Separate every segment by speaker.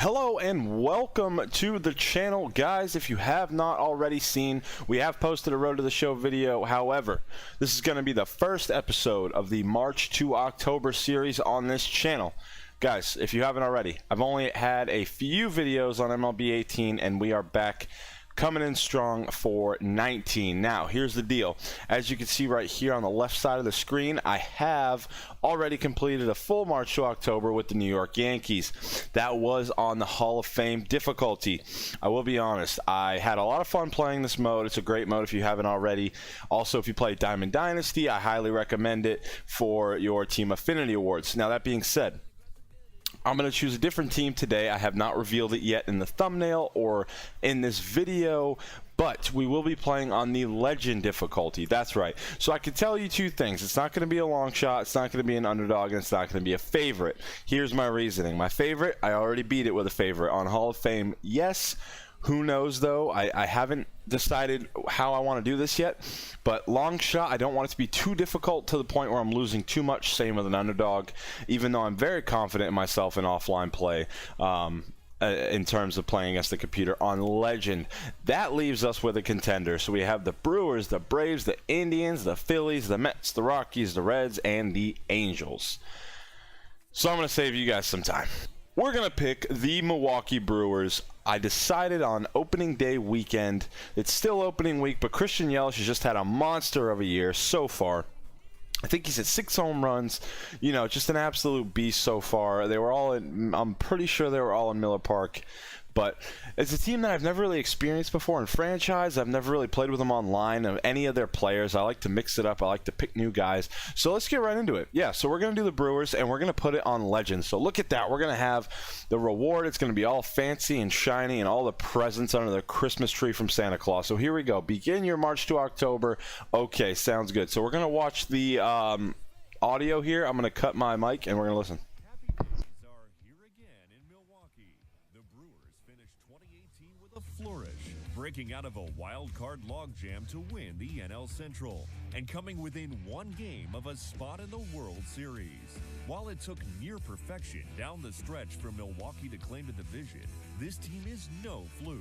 Speaker 1: Hello and welcome to the channel, guys. If you have not already seen, we have posted a Road to the Show video. However, this is going to be the first episode of the March to October series on this channel. Guys, if you haven't already, I've only had a few videos on MLB 18 and we are back coming in strong for 19. Now, here's the deal. As you can see right here on the left side of the screen, I have already completed a full March to October with the New York Yankees. That was on the Hall of Fame difficulty. I will be honest, I had a lot of fun playing this mode. It's a great mode if you haven't already. Also, if you play Diamond Dynasty, I highly recommend it for your Team Affinity Awards. Now, that being said, I'm going to choose a different team today. I have not revealed it yet in the thumbnail or in this video, but we will be playing on the Legend difficulty. That's right. So I can tell you two things. It's not going to be a long shot, it's not going to be an underdog, and it's not going to be a favorite. Here's my reasoning. My favorite, I already beat it with a favorite on Hall of Fame. Yes. Who knows, though? I haven't decided how I want to do this yet, but long shot, I don't want it to be too difficult to the point where I'm losing too much. Same with an underdog, even though I'm very confident in myself in offline play in terms of playing against the computer on Legend. That leaves us with a contender. So we have the Brewers, the Braves, the Indians, the Phillies, the Mets, the Rockies, the Reds, and the Angels. So I'm going to save you guys some time. We're going to pick the Milwaukee Brewers. I decided on opening day weekend. It's still opening week, but Christian Yelich has just had a monster of a year so far. I think he's at 6 home runs. You know, just an absolute beast so far. They were all in, I'm pretty sure they were all in Miller Park. But it's a team that I've never really experienced before in franchise. I've never really played with them online of any of their players. I like to mix it up. I like to pick new guys. So let's get right into it. Yeah, so we're going to do the Brewers, and we're going to put it on Legend. So look at that. We're going to have the reward. It's going to be all fancy and shiny and all the presents under the Christmas tree from Santa Claus. So here we go. Begin your March to October. Okay, sounds good. So we're going to watch the audio here. I'm going to cut my mic, and we're going to listen.
Speaker 2: Flourish, breaking out of a wild card logjam to win the NL Central and coming within one game of a spot in the World Series. While it took near perfection down the stretch for Milwaukee to claim the division, this team is no fluke.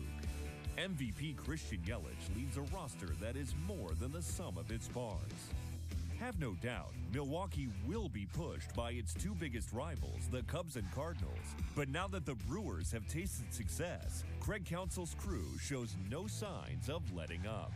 Speaker 2: MVP Christian Yelich leads a roster that is more than the sum of its parts. Have no doubt, Milwaukee will be pushed by its two biggest rivals, the Cubs and Cardinals. But now that the Brewers have tasted success, Craig Counsell's crew shows no signs of letting up.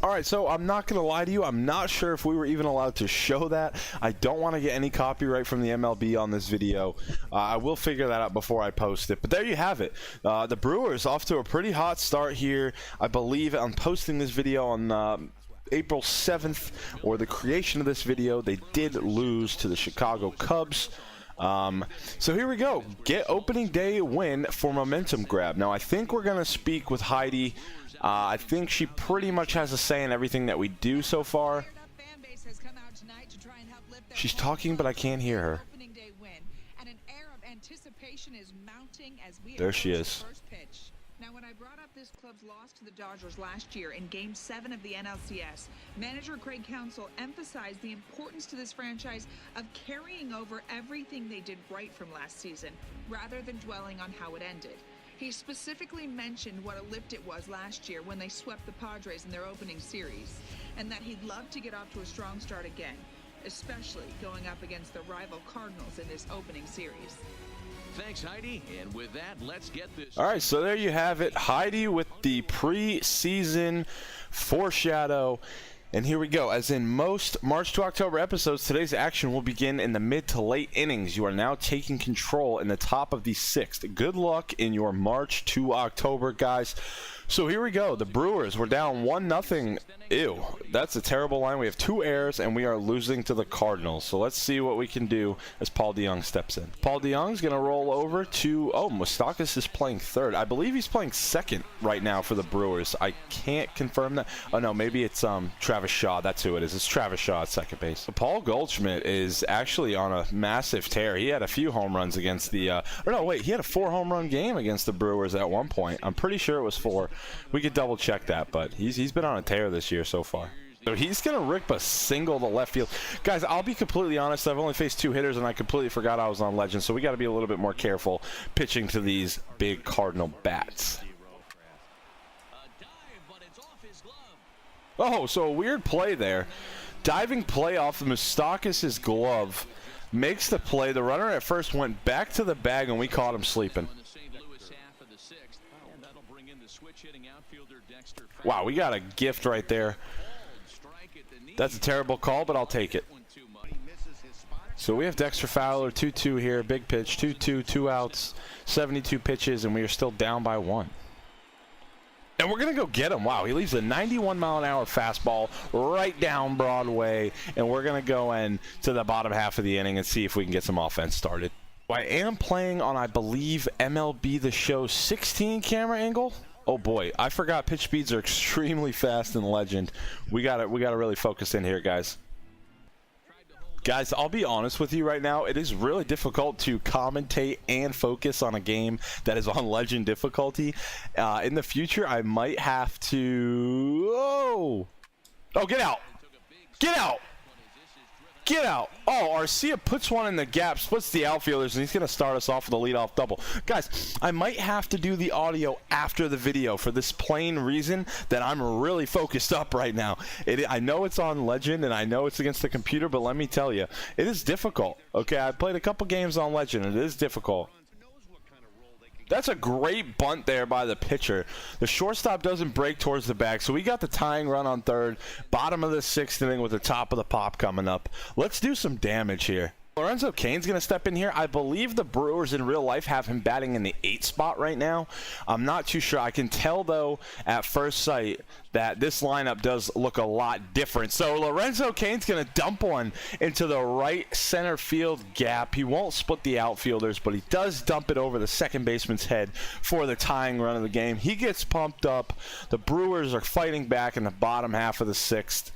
Speaker 1: All right, so I'm not going to lie to you. I'm not sure if we were even allowed to show that. I don't want to get any copyright from the MLB on this video. I will figure that out before I post it. But there you have it. The Brewers off to a pretty hot start here. I believe I'm posting this video on April 7th, or the creation of this video. They did lose to the Chicago Cubs. So here we go. Get opening day win for momentum grab. Now, I think we're going to speak with Heidi. I think she pretty much has a say in everything that we do so far. She's talking, but I can't hear her. There she is.
Speaker 3: Now, when I brought up this club's loss to the Dodgers last year in Game 7 of the NLCS, manager Craig Counsell emphasized the importance to this franchise of carrying over everything they did right from last season, rather than dwelling on how it ended. He specifically mentioned what a lift it was last year when they swept the Padres in their opening series, and that he'd love to get off to a strong start again, especially going up against the rival Cardinals in this opening series.
Speaker 4: Thanks, Heidi. And with that, let's get this.
Speaker 1: All right, so there you have it. Heidi with the preseason foreshadow. And here we go. As in most March to October episodes, today's action will begin in the mid to late innings. You are now taking control in the top of the 6th. Good luck in your March to October, guys. So here we go. The Brewers, we're down 1-0. Ew, that's a terrible line. We have 2 errors, and we are losing to the Cardinals. So let's see what we can do as Paul DeJong steps in. Paul DeJong's going to roll over to, Moustakas is playing third. I believe he's playing second right now for the Brewers. I can't confirm that. Oh, no, maybe it's Travis Shaw. That's who it is. It's Travis Shaw at second base. So Paul Goldschmidt is actually on a massive tear. He had a few home runs against the, he had a 4 home run game against the Brewers at one point. I'm pretty sure it was 4. We could double check that, but he's been on a tear this year so far. So he's going to rip a single to left field. Guys, I'll be completely honest. I've only faced 2 hitters, and I completely forgot I was on Legend. So we got to be a little bit more careful pitching to these big Cardinal bats. Oh, so a weird play there. Diving play off of Moustakas' glove. Makes the play. The runner at first went back to the bag, and we caught him sleeping. Wow, we got a gift right there. That's a terrible call, but I'll take it. So we have Dexter Fowler, 2-2 here. Big pitch, 2-2, 2 outs, 72 pitches, and we are still down by 1. And we're going to go get him. Wow, he leaves a 91-mile-an-hour fastball right down Broadway, and we're going to go in to the bottom half of the inning and see if we can get some offense started. I am playing on, I believe, MLB The Show 16 camera angle. Oh boy, I forgot pitch speeds are extremely fast in Legend. We gotta really focus in here, guys. Guys, I'll be honest with you right now. It is really difficult to commentate and focus on a game that is on Legend difficulty. In the future, I might have to... Oh, get out! Get out! Get out. Oh, Arcia puts one in the gap, splits the outfielders, and he's going to start us off with a leadoff double. Guys, I might have to do the audio after the video for this plain reason that I'm really focused up right now. I know it's on Legend, and I know it's against the computer, but let me tell you, it is difficult. Okay, I played a couple games on Legend, and it is difficult. That's a great bunt there by the pitcher. The shortstop doesn't break towards the bag, so we got the tying run on third. Bottom of the 6th inning with the top of the pop coming up. Let's do some damage here. Lorenzo Cain's going to step in here. I believe the Brewers in real life have him batting in the 8th spot right now. I'm not too sure. I can tell, though, at first sight that this lineup does look a lot different. So Lorenzo Cain's going to dump one into the right center field gap. He won't split the outfielders, but he does dump it over the second baseman's head for the tying run of the game. He gets pumped up. The Brewers are fighting back in the bottom half of the 6th.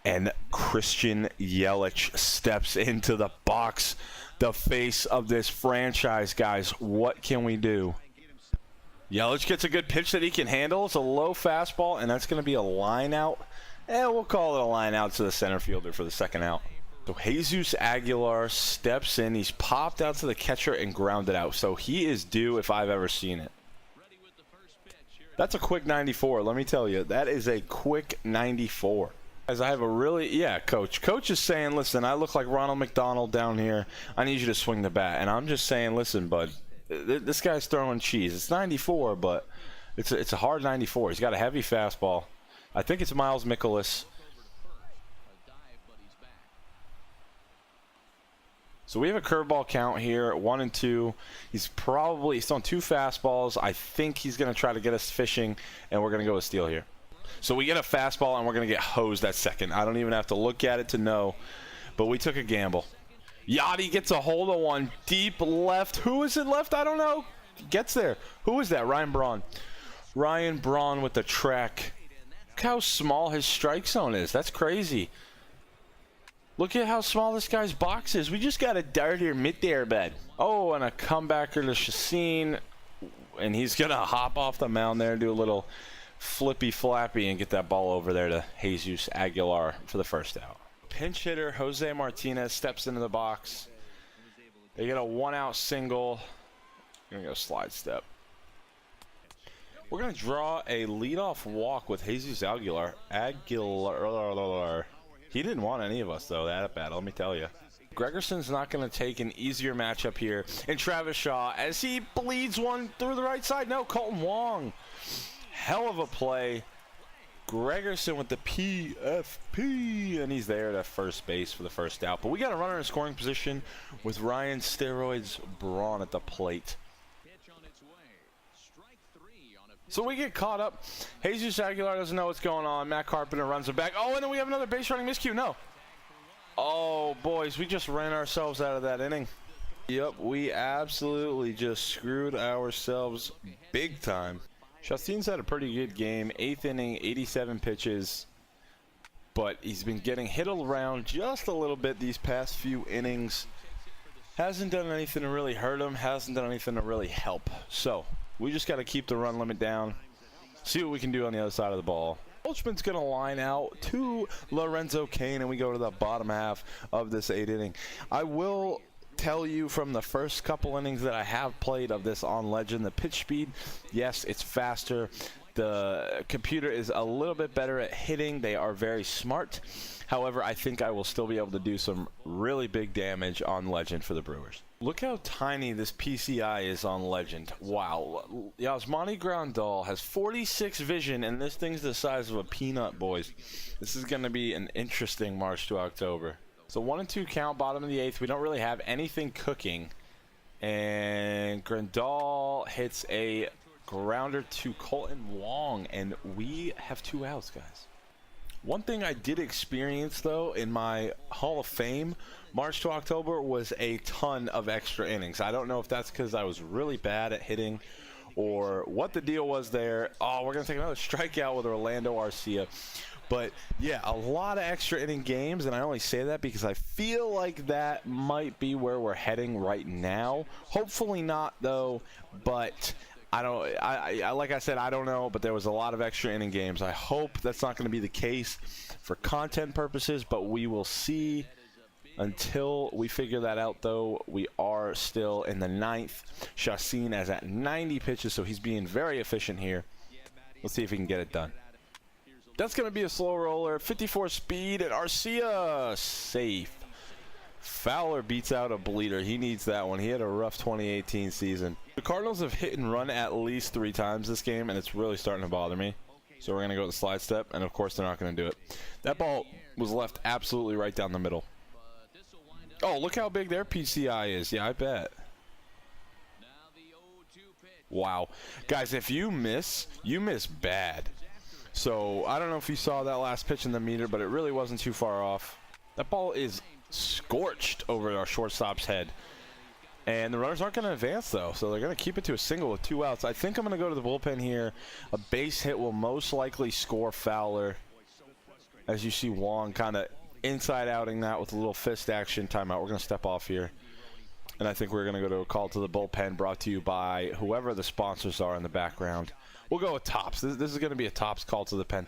Speaker 1: And Christian Yelich steps into the box, the face of this franchise, guys. What can we do? Yelich gets a good pitch that he can handle. It's a low fastball, and that's going to be a line out. And we'll call it a line out to the center fielder for the second out. So Jesus Aguilar steps in. He's popped out to the catcher and grounded out. So he is due if I've ever seen it. That's a quick 94, let me tell you. That is a quick 94. As I have a really, coach. Coach is saying, listen, I look like Ronald McDonald down here. I need you to swing the bat. And I'm just saying, listen, bud, this guy's throwing cheese. It's 94, but it's a hard 94. He's got a heavy fastball. I think it's Miles Mikolas. So we have a curveball count here, 1-2. He's throwing 2 fastballs. I think he's going to try to get us fishing, and we're going to go with steal here. So we get a fastball, and we're going to get hosed at second. I don't even have to look at it to know, but we took a gamble. Yachty gets a hold of one deep left. Who is it left? I don't know. Gets there. Who is that? Ryan Braun. Ryan Braun with the track. Look how small his strike zone is. That's crazy. Look at how small this guy's box is. We just got a dart here mid-there, bud. Oh, and a comebacker to Chacin, and he's going to hop off the mound there and do a little flippy flappy and get that ball over there to Jesus Aguilar for the first out. Pinch hitter Jose Martinez steps into the box. They get a 1-out single. We're gonna go slide step. We're gonna draw a leadoff walk with Jesus Aguilar. He didn't want any of us though. That at bat, let me tell you. Gregerson's not going to take an easier matchup here. And Travis Shaw, as he bleeds one through the right side. No, Colton Wong. Hell of a play. Gregerson with the PFP, and he's there at first base for the first out. But we got a runner in scoring position with Ryan Steroids Braun at the plate. So we get caught up. Jesus Aguilar doesn't know what's going on. Matt Carpenter runs it back. Oh, and then we have another base running miscue. No. Oh, boys, we just ran ourselves out of that inning. Yep, we absolutely just screwed ourselves big time. Chastain's had a pretty good game. 8th inning, 87 pitches. But he's been getting hit around just a little bit these past few innings. Hasn't done anything to really hurt him. Hasn't done anything to really help. So we just got to keep the run limit down. See what we can do on the other side of the ball. Holtzman's going to line out to Lorenzo Cain, and we go to the bottom half of this 8th inning. I will tell you from the first couple innings that I have played of this on Legend, the pitch speed, yes, it's faster. The computer is a little bit better at hitting. They are very smart. However, I think I will still be able to do some really big damage on Legend for the Brewers. Look how tiny this PCI is on Legend. Wow. Yasmani Grandal has 46 vision, and this thing's the size of a peanut, boys. This is going to be an interesting March to October. So 1-2 count, bottom of the 8th. We don't really have anything cooking. And Grandal hits a grounder to Colton Wong, and we have 2 outs, guys. One thing I did experience, though, in my Hall of Fame March to October was a ton of extra innings. I don't know if that's because I was really bad at hitting or what the deal was there. Oh, we're going to take another strikeout with Orlando Arcia. But, yeah, a lot of extra inning games, and I only say that because I feel like that might be where we're heading right now. Hopefully not, though, but I like I said, I don't know, but there was a lot of extra inning games. I hope that's not going to be the case for content purposes, but we will see. Until we figure that out, though, we are still in the 9th. Chacin is at 90 pitches, so he's being very efficient here. Let's see if he can get it done. That's going to be a slow roller. 54 speed, and Arcia safe. Fowler beats out a bleeder. He needs that one. He had a rough 2018 season. The Cardinals have hit and run at least 3 times this game, and it's really starting to bother me. So we're going to go with the slide step, and of course they're not going to do it. That ball was left absolutely right down the middle. Oh, look how big their PCI is. Yeah, I bet. Wow. Guys, if you miss bad. So I don't know if you saw that last pitch in the meter, but it really wasn't too far off. That ball is scorched over our shortstop's head. And the runners aren't going to advance, though, so they're going to keep it to a single with 2 outs. I think I'm going to go to the bullpen here. A base hit will most likely score Fowler. As you see Wong kind of inside outing that with a little fist action. Timeout. We're going to step off here. And I think we're going to go to a call to the bullpen brought to you by whoever the sponsors are in the background. We'll go with Tops. This is going to be a Tops call to the pen.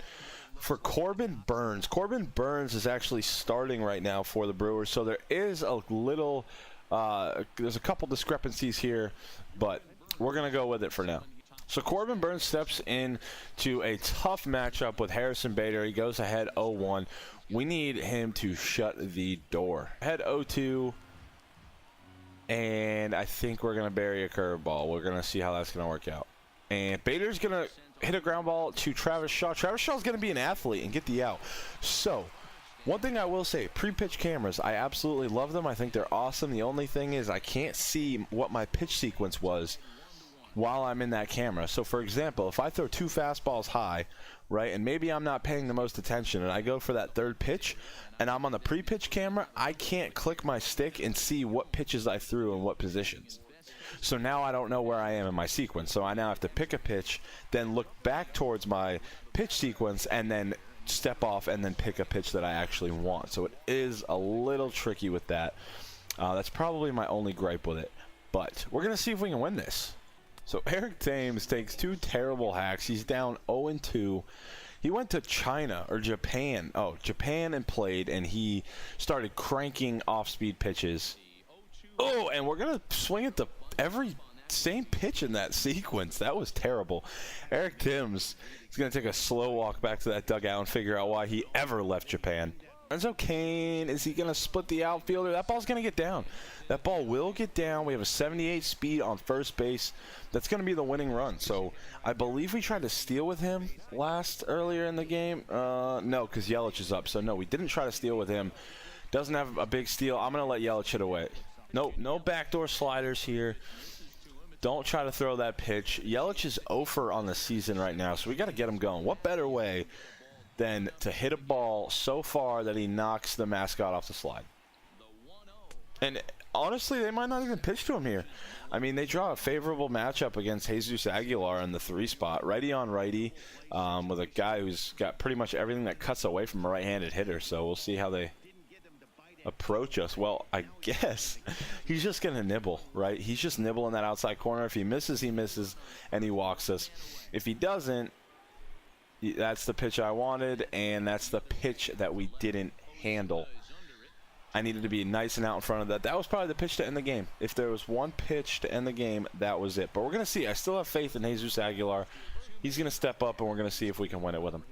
Speaker 1: For Corbin Burns. Corbin Burns is actually starting right now for the Brewers. So there is a little, there's a couple discrepancies here, but we're going to go with it for now. So Corbin Burns steps in to a tough matchup with Harrison Bader. He goes ahead 0-1. We need him to shut the door. Head 0-2. And I think we're going to bury a curveball. We're going to see how that's going to work out. And Bader's going to hit a ground ball to Travis Shaw. Travis Shaw's going to be an athlete and get the out. So, one thing I will say, pre-pitch cameras, I absolutely love them. I think they're awesome. The only thing is I can't see what my pitch sequence was while I'm in that camera. So, for example, if I throw 2 fastballs high, right, and maybe I'm not paying the most attention, and I go for that 3rd pitch, and I'm on the pre-pitch camera, I can't click my stick and see what pitches I threw in what positions. So now I don't know where I am in my sequence. So I now have to pick a pitch, then look back towards my pitch sequence, and then step off and then pick a pitch that I actually want. So it is a little tricky with that. That's probably my only gripe with it. But we're going to see if we can win this. So Eric Thames takes 2 terrible hacks. He's down 0-2. He went to China or Japan. Oh, Japan and played, and he started cranking off-speed pitches. Oh, and we're going to swing at the every same pitch in that sequence. That was terrible. Eric Thames is going to take a slow walk back to that dugout and figure out why he ever left Japan. Lorenzo Cain, is he going to split the outfielder? That ball's going to get down. That ball will get down. We have a 78 speed on first base. That's going to be the winning run. So I believe we tried to steal with him earlier in the game. No, because Yelich is up. So no, we didn't try to steal with him. Doesn't have a big steal. I'm going to let Yelich hit away. Nope, no backdoor sliders here. Don't try to throw that pitch. Yelich is 0 on the season right now, so we got to get him going. What better way than to hit a ball so far that he knocks the mascot off the slide? And honestly, they might not even pitch to him here. I mean, they draw a favorable matchup against Jesus Aguilar in the 3 spot, righty on righty, with a guy who's got pretty much everything that cuts away from a right-handed hitter. So we'll see how they approach us. Well, I guess he's just going to nibble, right? He's just nibbling that outside corner. If he misses, he misses, and he walks us. If he doesn't, That's the pitch I wanted, and that's the pitch that we didn't handle. I needed to be nice and out in front of that. That was probably the pitch to end the game. If there was one pitch to end the game, that was it. But we're going to see. I still have faith in Jesus Aguilar. He's going to step up, and we're going to see if we can win it with him.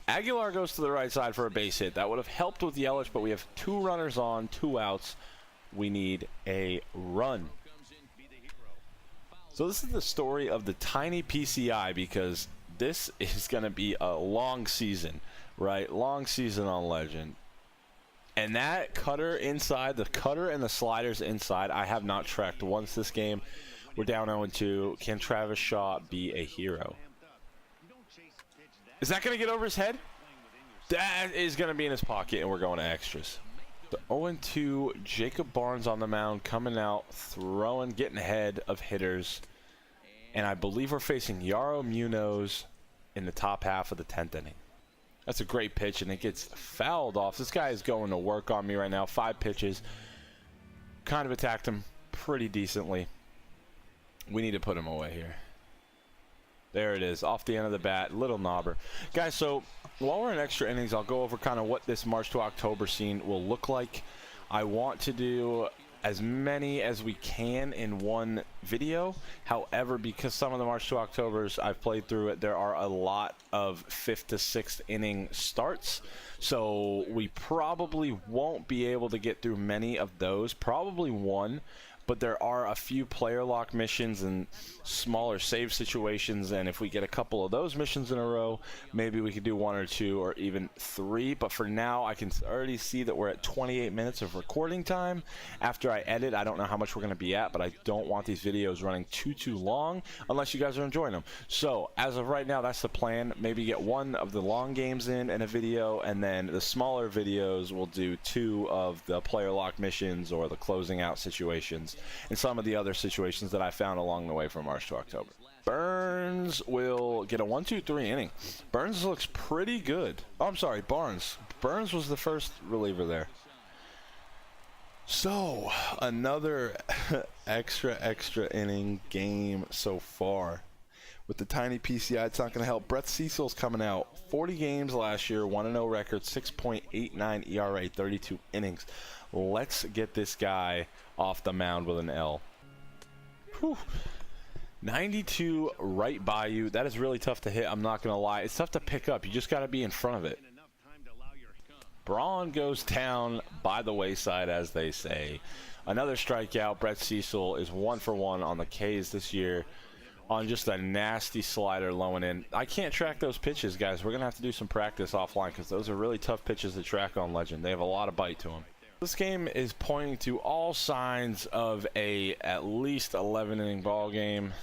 Speaker 1: Aguilar goes to the right side for a base hit. That would have helped with Yelich, but we have 2 runners on, 2 outs. We need a run. So this is the story of the tiny PCI, because this is going to be a long season, right? Long season on Legend. And that cutter inside, the cutter and the sliders inside, I have not tracked once this game. We're down 0-2. Can Travis Shaw be a hero? Is that going to get over his head? That is going to be in his pocket, and we're going to extras. The 0-2, Jacob Barnes on the mound, coming out, throwing, getting ahead of hitters. And I believe we're facing Yaro Munoz in the top half of the 10th inning. That's a great pitch, and it gets fouled off. This guy is going to work on me right now. 5 pitches. Kind of attacked him pretty decently. We need to put him away here. There it is, off the end of the bat, little knobber. Guys, so while we're in extra innings, I'll go over kind of what this March to October scene will look like. I want to do as many as we can in one video. However, because some of the March to Octobers I've played through it, there are a lot of 5th to 6th inning starts. So we probably won't be able to get through many of those, probably one. But there are a few player lock missions and smaller save situations, and if we get a couple of those missions in a row, maybe we could do 1 or 2 or even 3. But for now, I can already see that we're at 28 minutes of recording time. After I edit, I don't know how much we're going to be at, but I don't want these videos running too long unless you guys are enjoying them. So as of right now, that's the plan. Maybe get 1 of the long games in a video, and then the smaller videos will do 2 of the player lock missions or the closing out situations and some of the other situations that I found along the way from March to October. Burns will get a 1-2-3 inning. Burns looks pretty good. Oh, I'm sorry, Barnes. Burns was the first reliever there. So, another extra inning game so far. With the tiny PCI, it's not going to help. Brett Cecil's coming out. 40 games last year, 1-0 record, 6.89 ERA, 32 innings. Let's get this guy off the mound with an L. Whew. 92 right by you. That is really tough to hit. I'm not going to lie. It's tough to pick up. You just got to be in front of it. Braun goes down by the wayside, as they say. Another strikeout. Brett Cecil is 1 for 1 on the K's this year on just a nasty slider low and in. I can't track those pitches, guys. We're going to have to do some practice offline because those are really tough pitches to track on Legend. They have a lot of bite to them. This game is pointing to all signs of a at least 11-inning ball game,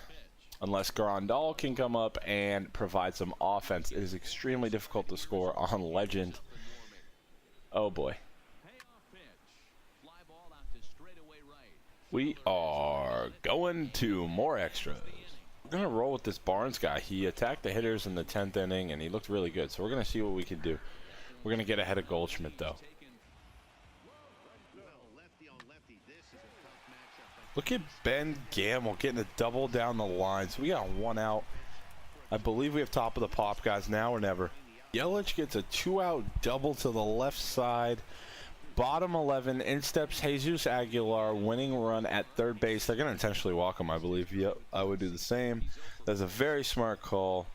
Speaker 1: unless Grandal can come up and provide some offense. It is extremely difficult to score on Legend. Oh boy. We are going to more extras. We're going to roll with this Barnes guy. He attacked the hitters in the 10th inning, and he looked really good. So we're going to see what we can do. We're going to get ahead of Goldschmidt, though. Look at Ben Gamble getting a double down the line. So we got 1 out. I believe we have top of the pop, guys. Now or never. Yelich gets a 2-out double to the left side. Bottom 11, in steps Jesus Aguilar, winning run at third base. They're going to intentionally walk him, I believe. Yep, I would do the same. That's a very smart call.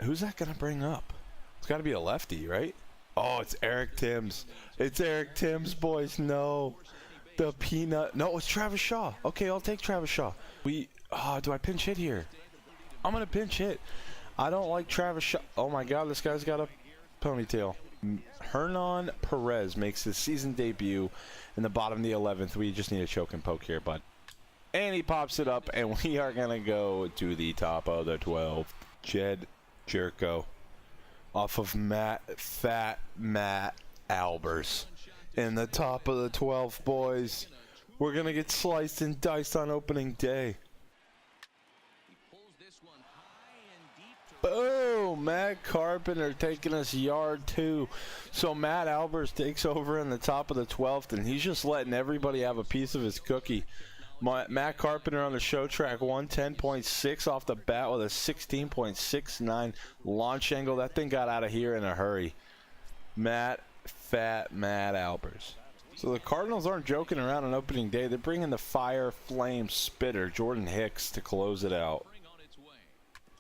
Speaker 1: Who's that going to bring up? It's got to be a lefty, right? Oh, it's Eric Timms. It's Eric Timms, boys. No. The peanut. No, it's Travis Shaw. Okay, I'll take Travis Shaw. Do I pinch hit here? I'm going to pinch hit. I don't like Travis Shaw. Oh, my God, this guy's got a ponytail. Hernan Perez makes his season debut in the bottom of the 11th. We just need a choke and poke here, bud. And he pops it up, and we are going to go to the top of the 12th. Jed Jerko off of Fat Matt Albers. In the top of the 12th, boys. We're going to get sliced and diced on opening day. Boom! Matt Carpenter taking us yard 2. So Matt Albers takes over in the top of the 12th, and he's just letting everybody have a piece of his cookie. Matt Carpenter on the show track 110.6 off the bat with a 16.69 launch angle. That thing got out of here in a hurry. Matt Albers. So the Cardinals aren't joking around on opening day. They're bringing the fire flame spitter, Jordan Hicks, to close it out.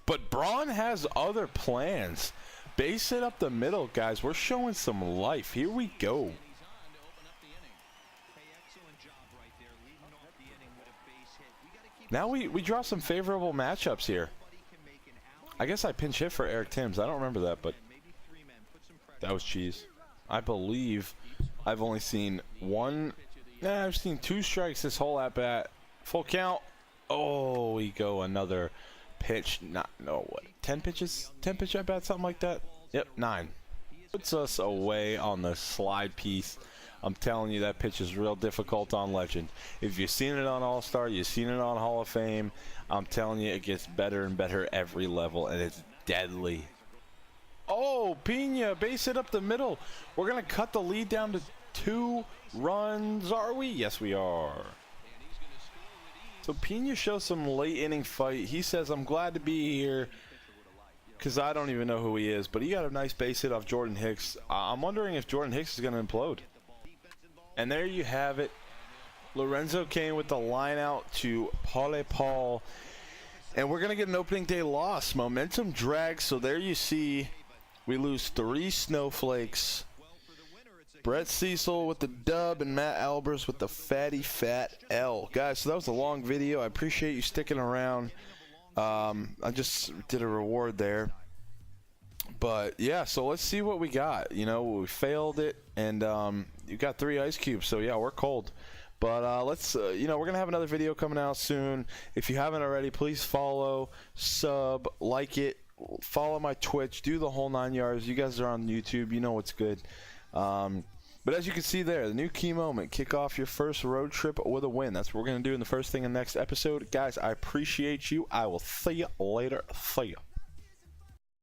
Speaker 1: But Braun has other plans. Base it up the middle, guys. We're showing some life. Here we go. Now we draw some favorable matchups here. I guess I pinch hit for Eric Timms. I don't remember that, but that was cheese. I believe I've only seen one. I've seen 2 strikes this whole at bat. Full count. Oh, we go another pitch. What? 10 pitches? 10 pitch at bat, something like that. Yep, 9. Puts us away on the slide piece. I'm telling you, that pitch is real difficult on Legend. If you've seen it on All-Star, you've seen it on Hall of Fame, I'm telling you, it gets better and better every level, and it's deadly. Oh, Pena, base it up the middle. We're going to cut the lead down to 2 runs, are we? Yes, we are. So Pena shows some late inning fight. He says, I'm glad to be here, because I don't even know who he is, but he got a nice base hit off Jordan Hicks. I'm wondering if Jordan Hicks is going to implode. And there you have it. Lorenzo Cain with the line out to Paul. And we're going to get an opening day loss. Momentum drags. So there you see we lose 3 snowflakes. Brett Cecil with the dub and Matt Albers with the fatty fat L. Guys, so that was a long video. I appreciate you sticking around. I just did a reward there. But yeah, so let's see what we got. You know, we failed it, and you got 3 ice cubes, so yeah, we're cold. But let's, you know, we're gonna have another video coming out soon. If you haven't already, please follow, sub, like it, follow my Twitch, do the whole 9 yards. You guys are on YouTube, you know what's good. But as you can see there, the new key moment, kick off your first road trip with a win. That's what we're gonna do in the first thing in the next episode. Guys, I appreciate you. I will see you later. See ya.